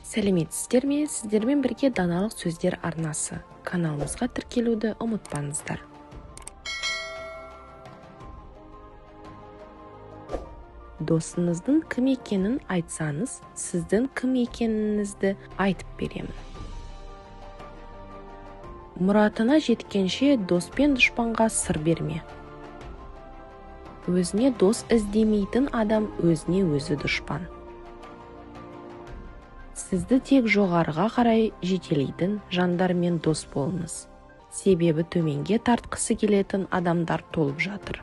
Сәлеметсіздер ме? Сіздермен бірге даналық сөздер арнасы. Каналымызға тіркелуді ұмытпаңыздар. Досыңыздың кім екенін айтсаңыз, сіздің кім екеніңізді айтып беремін. Мұратына жеткенше дос пен дұшпанға сыр берме. Өзіне дос іздемейтін адам өзіне өзі дұшпан. Сізді тек жоғарыға қарай жетелейтін жандармен дос болыңыз. Себебі төменге тартқысы келетін адамдар толып жатыр.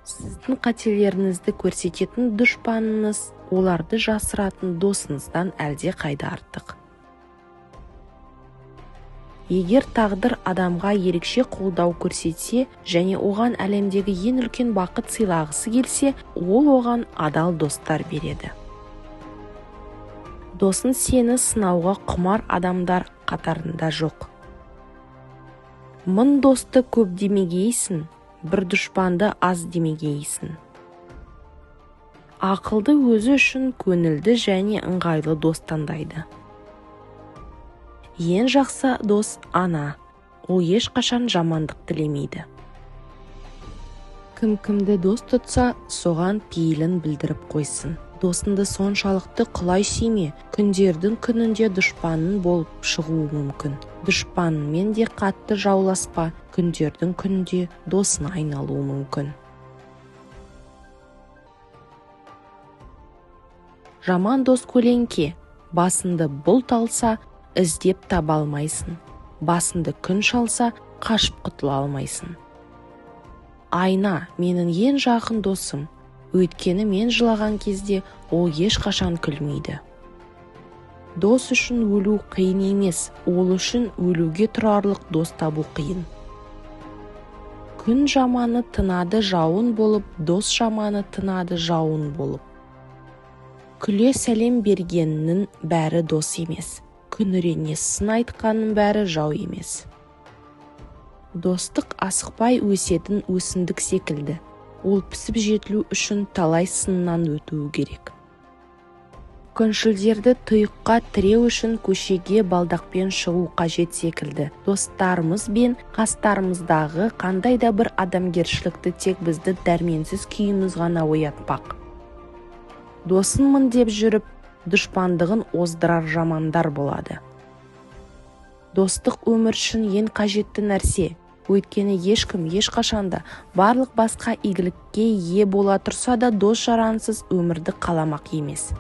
Сіздің қателеріңізді көрсететін дұшпаныңыз оларды жасыратын досыңыздан әлде қайда артық. Егер тағдыр адамға ерекше қолдау көрсетсе және оған әлемдегі ең үлкен бақыт сыйлағысы келсе, ол оған адал достар береді. Досын сені сынауға құмар адамдар қатарында жоқ. Мың досты көп демегейсің, бір дұшпанды аз демегейсің. Ақылды өзі үшін көңілді және ыңғайлы дос таңдайды. Ең жақсы дос ана, ол ешқашан жамандық тілемейді. Кім-кімді дос тұтса, соған пейілін білдіріп қойсын. Досыңды соншалықты құлай сүйме, күндердің күнінде дұшпаның болып шығуы мүмкін. Дұшпаныңмен де қатты жауласпа, күндердің күнінде досына айналуы мүмкін. Жаман дос көлеңке, басыңды бұлт алса, іздеп таба алмайсың. Басыңды күн шалса, қашып құтыла алмайсың. Айна менің ең жақын досым. Өйткені мен жылаған кезде ол ешқашан күлмейді. Дос үшін өлу қиын емес, ол үшін өлуге тұрарлық дос табу қиын. Күн жаманы тынады жауын болып, дос жаманы тынады жауын болып. Күле сәлем бергеннің бәрі дос емес, күңірене сын айтқанның бәрі жау емес. Достық асықпай өсетін өсімдік секілді. Ол пісіп жетілу үшін талай сыннан өтуі керек. Күншілдерді тұйыққа тіреу үшін көшеге балдақпен шығу қажет секілді. Достарымыз бен қастарымыздағы қандай да бір адамгершілікті тек бізді дәрменсіз күйіміз ғана оятпақ. Досынмын деп жүріп, дұшпандығын оздырар жамандар болады. Достық өмір үшін ең қажетті нәрсе. Өйткені ешкім ешқашанда барлық басқа игілікке ие бола тұрса да дос жарансыз өмірді қаламақ емес.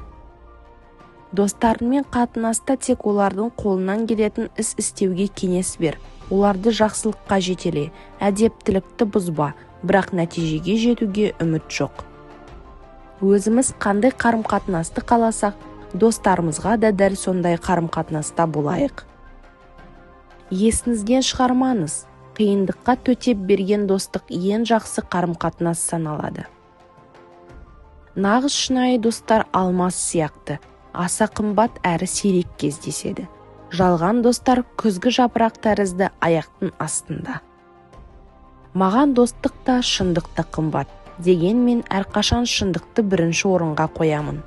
Достарыңмен қатынаста тек олардың қолынан келетін іс істеуге кеңес бер. Оларды жақсылыққа жетеле, әдептілікті бұзба, бірақ нәтижеге жетуге үміт жоқ. Өзіміз қандай қарым-қатынасты қаласақ, достарымызға да дәл сондай қарым-қатынаста болайық. Есіңізден шығармаңыз. Қиындыққа төтеп берген достық ең жақсы қарым-қатынас саналады. Нағыз шынайы достар алмас сияқты, аса қымбат әрі сирек кездеседі. Жалған достар күзгі жапырақ тәрізді аяқтың астында. Маған достық та шындық та қымбат, дегенмен әрқашан шындықты бірінші орынға қоямын.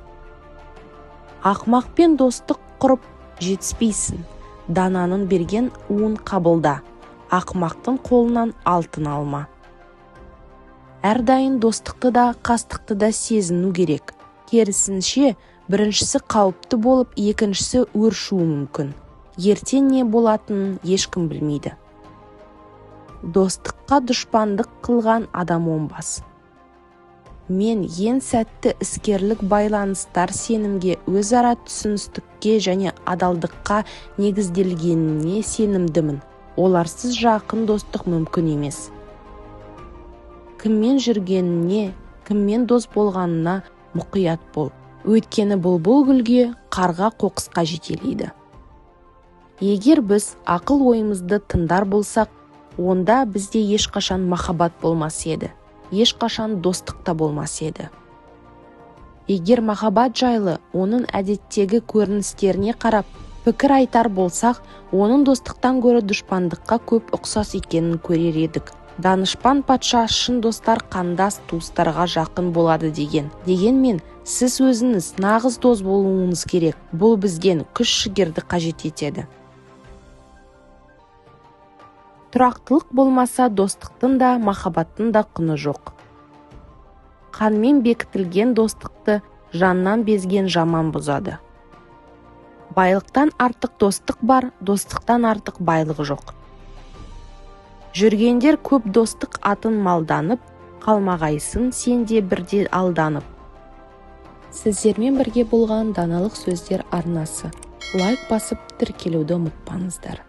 Ақымақпен достық құрып жетіспейсің, дананың берген уын қабылда. Ақымақтың қолынан алтын алма. Әрдайым достықты да, қастықты да сезіну керек. Керісінше, біріншісі қауіпті болып, екіншісі өршуі мүмкін. Ертең не болатынын ешкім білмейді. Достыққа дұшпандық қылған адам оңбас. Мен ең сәтті іскерлік байланыстар сенімге, өзара түсіністікке және адалдыққа негізделгеніне сенімдімін. Оларсыз жақын достық мүмкін емес. Кіммен жүргеніне, кіммен дос болғанына мұқият бол. Өйткені бұлбұл гүлге, қарға қоқысқа жетелейді. Егер біз ақыл ойымызды тыңдар болсақ, онда бізде ешқашан махаббат болмас еді, ешқашан достық та болмас еді. Егер махаббат жайлы оның әдеттегі көріністеріне қарап, пікір айтар болсақ, оның достықтан гөрі дұшпандыққа көп ұқсас екенін көрер едік. Данышпан патша шын достар қандас туыстарға жақын болады деген. Дегенмен Сіз өзіңіз нағыз дос болуыңыз керек. Бұл бізген күш-жігерді қажет етеді. Тұрақтылық болмаса, достықтың да, махаббаттың да құны жоқ. Қанмен бекітілген достықты жаннан безген жаман бұзады. Байлықтан артық достық бар, достықтан артық байлық жоқ. Жүргендер көп достық атын малданып, қалмағайсың сен де бірде алданып. Сіздермен бірге болған даналық сөздер арнасы. Лайк басып тіркелуді ұмытпаңыздар.